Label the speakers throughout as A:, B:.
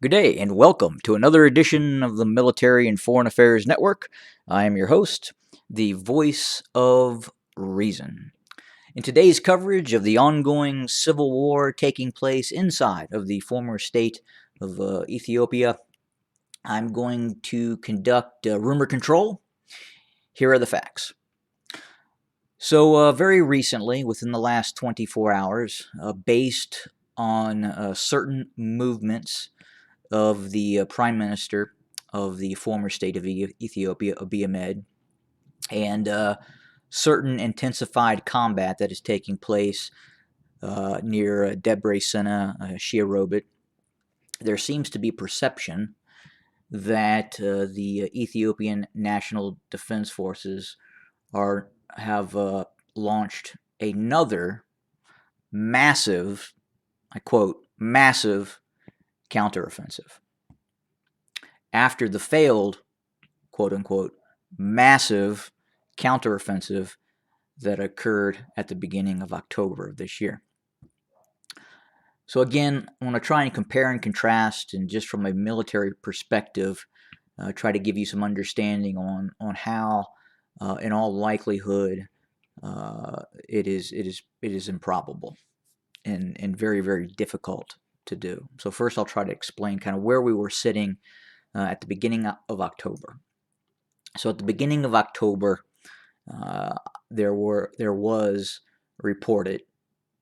A: Good day and welcome to another edition of the Military and Foreign Affairs Network. I am your host, the voice of reason. In today's coverage of the ongoing civil war taking place inside of the former state of Ethiopia, I'm going to conduct rumor control. Here are the facts. So, very recently, within the last 24 hours, based on certain movements of the Prime Minister of the former state of Ethiopia, Abiy Ahmed, and certain intensified combat that is taking place near Debre Sina, Shia Robot. There seems to be perception that the Ethiopian National Defense Forces have launched another massive, I quote, massive counteroffensive after the failed, quote unquote, massive counteroffensive that occurred at the beginning of October of this year. So again, I want to try and compare and contrast, and just from a military perspective, try to give you some understanding on how, in all likelihood, it is improbable and very, very difficult to do. So first, I'll try to explain kind of where we were sitting at the beginning of October. So at the beginning of October, there was reported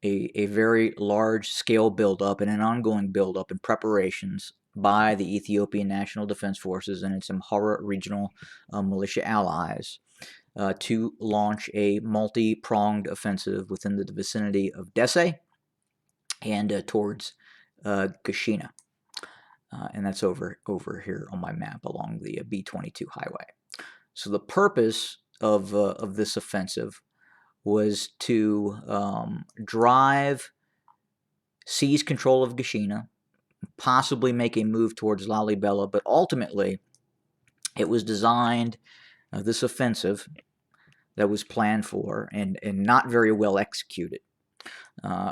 A: a very large scale buildup and an ongoing buildup in preparations by the Ethiopian National Defense Forces and its Amhara regional militia allies to launch a multi-pronged offensive within the vicinity of Dese and towards Gashina. And that's over here on my map along the B-22 highway. So the purpose of this offensive was to seize control of Gashina, possibly make a move towards Lalibela, but ultimately it was designed, this offensive that was planned for and not very well executed,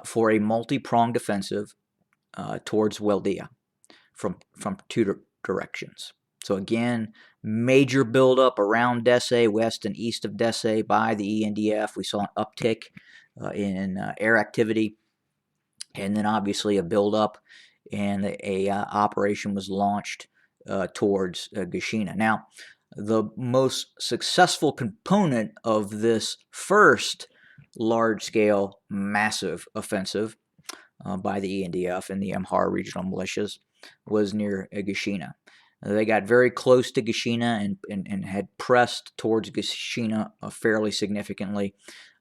A: for a multi-pronged offensive towards Weldia from two directions. So again, major buildup around Dese, west and east of Dese by the ENDF. We saw an uptick in air activity, and then obviously a buildup, and a operation was launched towards Gashina. Now, the most successful component of this first large-scale, massive offensive by the ENDF and the Amhara regional militias was near Gashina. They got very close to Gashina and had pressed towards Gashina fairly significantly,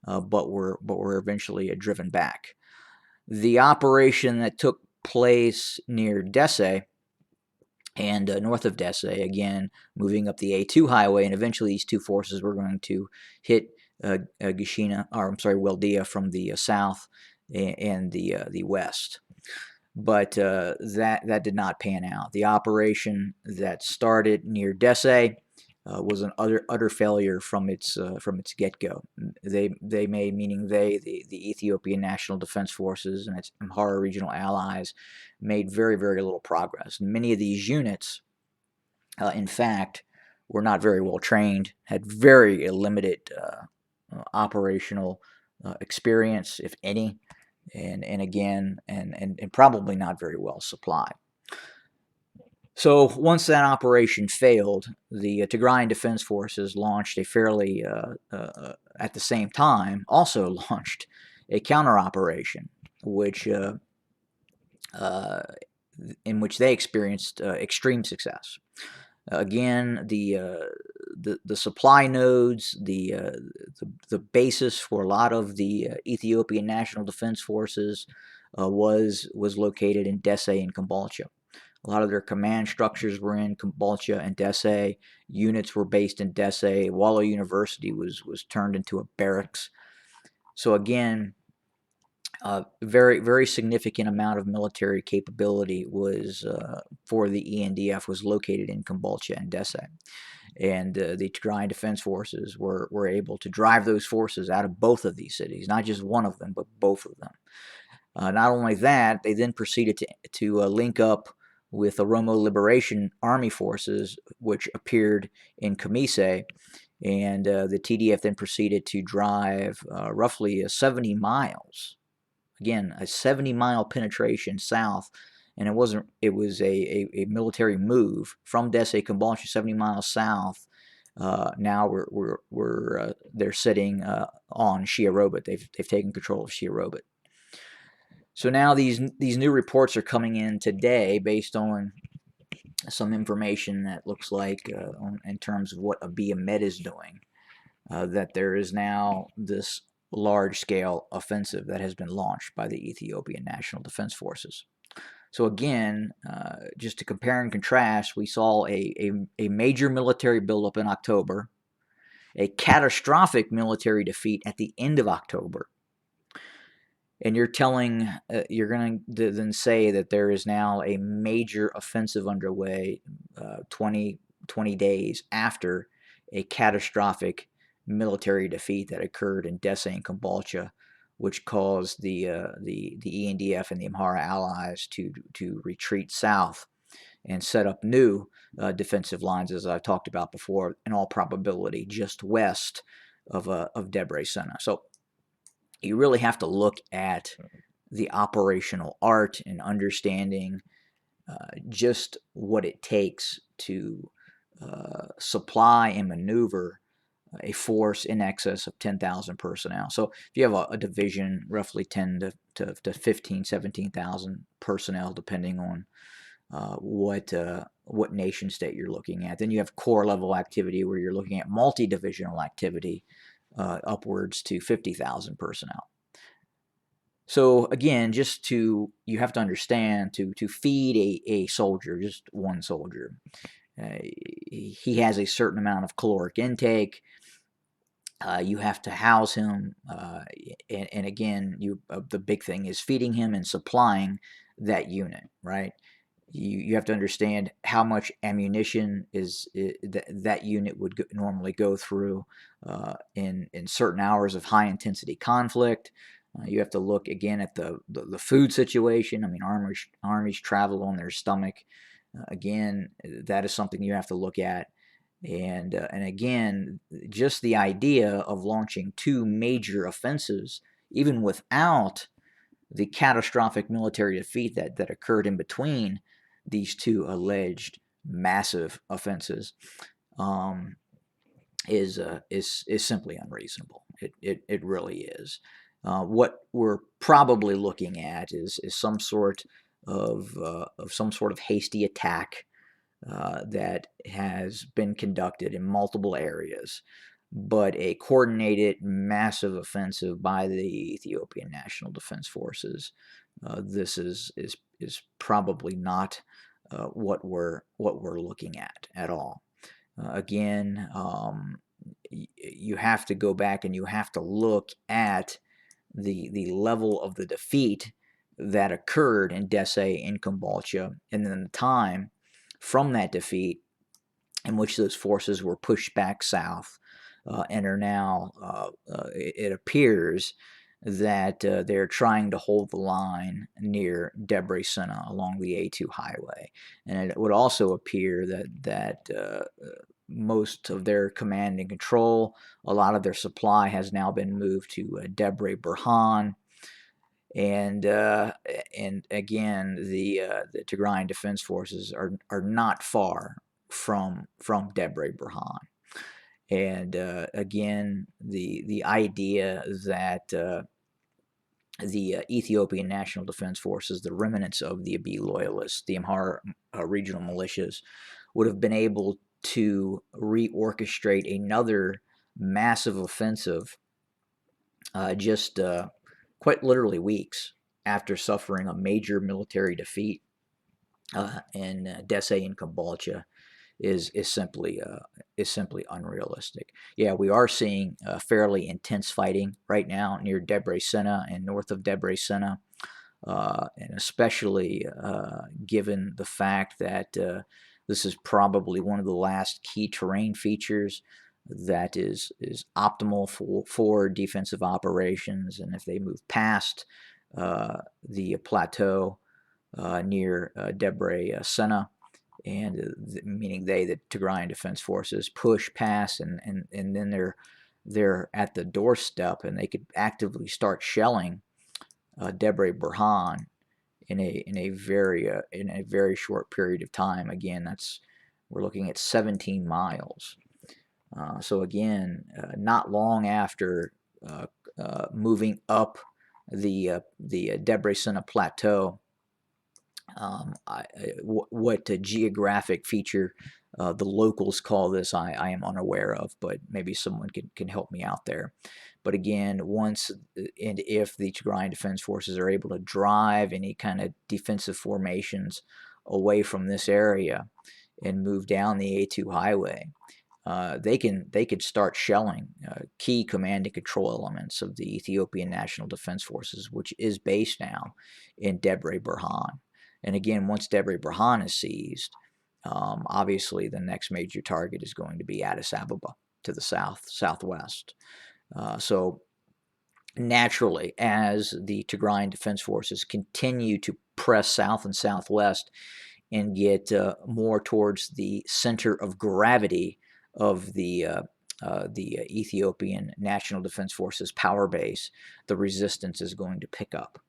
A: but were eventually driven back. The operation that took place near Dese and north of Dese, again moving up the A2 highway, and eventually these two forces were going to hit Weldia from the south and the west. But that did not pan out. The operation that started near Dese was an utter failure from its get-go. The Ethiopian National Defense Forces and its Amhara regional allies made very, very little progress. Many of these units, in fact, were not very well trained, had very limited operational experience, if any, and probably not very well supplied. So once that operation failed, the Tigrayan Defense Forces launched a fairly, at the same time, also launched a counter operation, in which they experienced extreme success. Again, the supply nodes, the basis for a lot of the Ethiopian National Defense Forces was located in Dese and Kombolcha. A lot of their command structures were in Kombolcha and Dese. Units were based in Dese. Wallo University was turned into a barracks. So again, a very, very significant amount of military capability was for the ENDF was located in Kombolcha and Dese. And the Tigrayan Defense Forces were able to drive those forces out of both of these cities, not just one of them, but both of them. Not only that, they then proceeded to link up with Oromo Liberation Army forces, which appeared in Kamise. And the TDF then proceeded to drive roughly 70 miles. Again, a 70-mile penetration south, and it was a military move from Debre Sina, 70 miles south. Now they're sitting on Shiarobit. They've taken control of Shiarobit. So now these new reports are coming in today based on some information that looks like in terms of what Abiy Ahmed is doing. That there is now this large-scale offensive that has been launched by the Ethiopian National Defense Forces. So again, just to compare and contrast, we saw a major military buildup in October, a catastrophic military defeat at the end of October, and you're going to then say that there is now a major offensive underway 20 days after a catastrophic military defeat that occurred in Debre and Kombolcha, which caused the ENDF and the Amhara allies to retreat south and set up new defensive lines, as I've talked about before, in all probability just west of Debre Sina. So you really have to look at the operational art and understanding just what it takes to supply and maneuver a force in excess of 10,000 personnel. So if you have a division, roughly 10 to 15, 17,000 personnel, depending on what nation state you're looking at. Then you have corps level activity where you're looking at multi-divisional activity upwards to 50,000 personnel. So again, you have to understand to feed a soldier, just one soldier, he has a certain amount of caloric intake. You have to house him, and again, the big thing is feeding him and supplying that unit, right? You have to understand how much ammunition that unit would normally go through in certain hours of high intensity conflict. You have to look again at the food situation. I mean, armies travel on their stomach. Again, that is something you have to look at. And again, just the idea of launching two major offensives, even without the catastrophic military defeat that occurred in between these two alleged massive offenses, is simply unreasonable. It really is. What we're probably looking at is some sort of hasty attack that has been conducted in multiple areas, but a coordinated massive offensive by the Ethiopian National Defense Forces. This is probably not what we're looking at all. Again, you have to go back and you have to look at the level of the defeat that occurred in Debre and Kombolcha, and then the time from that defeat in which those forces were pushed back south and are now, it appears that they're trying to hold the line near Debre Sina along the A2 highway. And it would also appear that most of their command and control, a lot of their supply has now been moved to Debre Burhan. And again, the Tigrayan Defense Forces are not far from Debre Burhan. And again, the idea that the Ethiopian National Defense Forces, the remnants of the Abiy loyalists, the Amhara regional militias, would have been able to reorchestrate another massive offensive just quite literally weeks after suffering a major military defeat in Debre and Kombolcha is simply unrealistic. Yeah, we are seeing fairly intense fighting right now near Debre Sina and north of Debre Sina, and especially given the fact that this is probably one of the last key terrain features that is optimal for defensive operations. And if they move past the plateau near Debre Sina, and meaning the Tigrayan Defense Forces, push past, and then they're at the doorstep, and they could actively start shelling Debre Burhan in a very short period of time. Again, we're looking at 17 miles. So again, not long after moving up the Debre Sina plateau, what geographic feature the locals call this, I am unaware of, but maybe someone can help me out there. But again, once and if the Tigrayan Defense Forces are able to drive any kind of defensive formations away from this area and move down the A2 highway, they could start shelling key command and control elements of the Ethiopian National Defense Forces, which is based now in Debre Burhan. And again, once Debre Burhan is seized, obviously the next major target is going to be Addis Ababa to the southwest. So naturally, as the Tigrayan Defense Forces continue to press south and southwest and get more towards the center of gravity of the Ethiopian National Defense Forces power base, the resistance is going to pick up,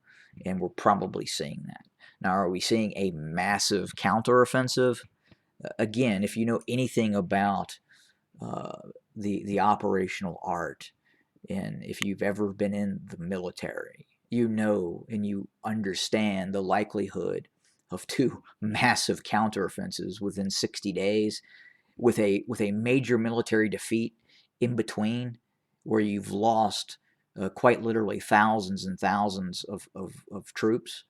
A: and we're probably seeing that. Now, are we seeing a massive counteroffensive? Again, if you know anything about the operational art, and if you've ever been in the military, you know and you understand the likelihood of two massive counteroffensives within 60 days, with a major military defeat in between, where you've lost quite literally thousands and thousands of troops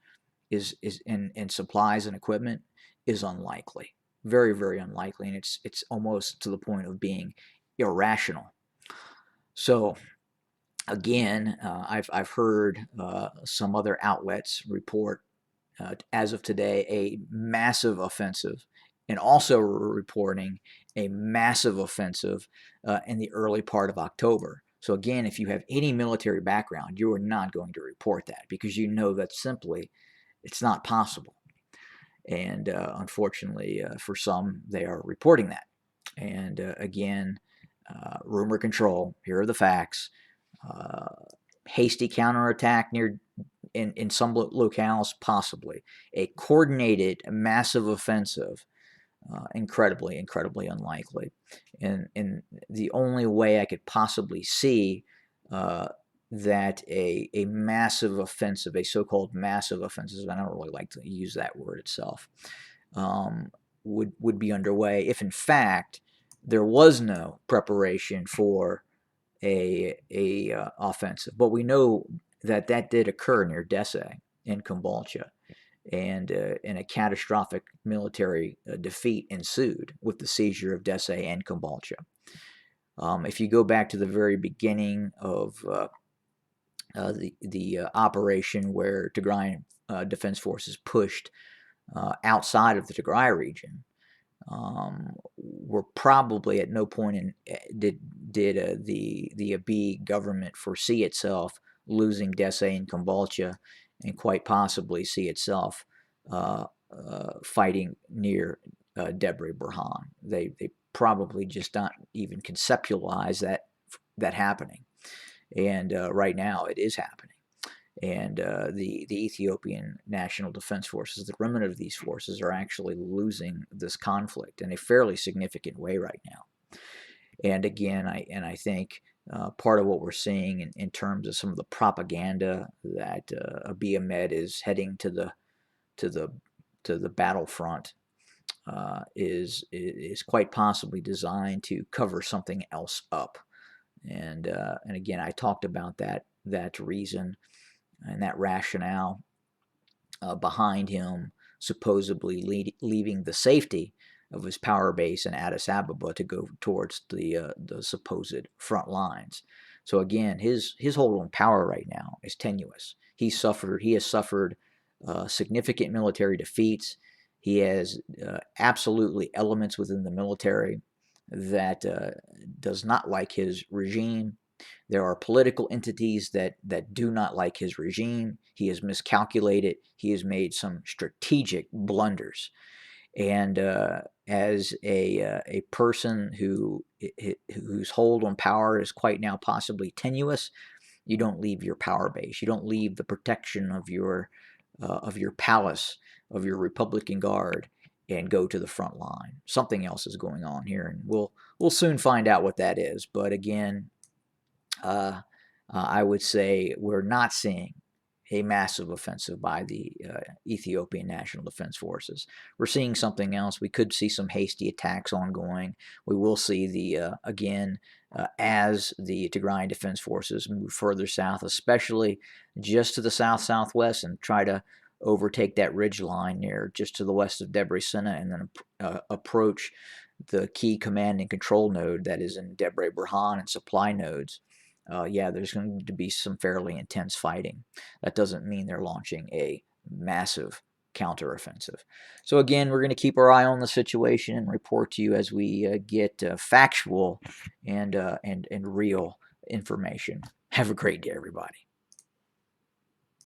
A: and supplies and equipment, is unlikely. Very, very unlikely, and it's almost to the point of being irrational. So again, I've heard some other outlets report as of today a massive offensive, and also reporting a massive offensive in the early part of October. So again, if you have any military background, you are not going to report that, because you know that simply it's not possible. And unfortunately, for some, they are reporting that. And again, rumor control. Here are the facts. Hasty counterattack in some locales, possibly. A coordinated, massive offensive, incredibly unlikely. And the only way I could possibly see that a massive offensive, a so-called massive offensive, I don't really like to use that word itself, would be underway if in fact there was no preparation for a offensive. But we know that did occur near Dese in Kombolcha, and a catastrophic military defeat ensued with the seizure of Dese and Kombolcha. If you go back to the very beginning of the operation, where Tigrayan Defense Forces pushed outside of the Tigray region, were probably at no point did the Abiy government foresee itself losing Dese and Kombolcha, and quite possibly see itself fighting near Debre Burhan. They probably just not even conceptualize that happening, and right now it is happening. And the Ethiopian National Defense Forces, the remnant of these forces, are actually losing this conflict in a fairly significant way right now. And again, I think part of what we're seeing in terms of some of the propaganda that Abiy Ahmed is heading to the battlefront is quite possibly designed to cover something else up. And again, I talked about that reason and that rationale behind him supposedly leaving the safety of his power base in Addis Ababa to go towards the supposed front lines. So again, his hold on power right now is tenuous. He has suffered significant military defeats. He has absolutely elements within the military that does not like his regime. There are political entities that do not like his regime. He has miscalculated. He has made some strategic blunders. And as a person whose hold on power is quite now possibly tenuous, you don't leave your power base. You don't leave the protection of your palace, of your Republican Guard, and go to the front line. Something else is going on here, and we'll soon find out what that is. But again, I would say we're not seeing a massive offensive by the Ethiopian National Defense Forces. We're seeing something else. We could see some hasty attacks ongoing. We will see as the Tigrayan Defense Forces move further south, especially just to the south-southwest, and try to overtake that ridge line near just to the west of Debre Sina, and then approach the key command and control node that is in Debre Sina and supply nodes. Yeah, there's going to be some fairly intense fighting. That doesn't mean they're launching a massive counteroffensive. So again, we're going to keep our eye on the situation and report to you as we get factual and real information. Have a great day, everybody.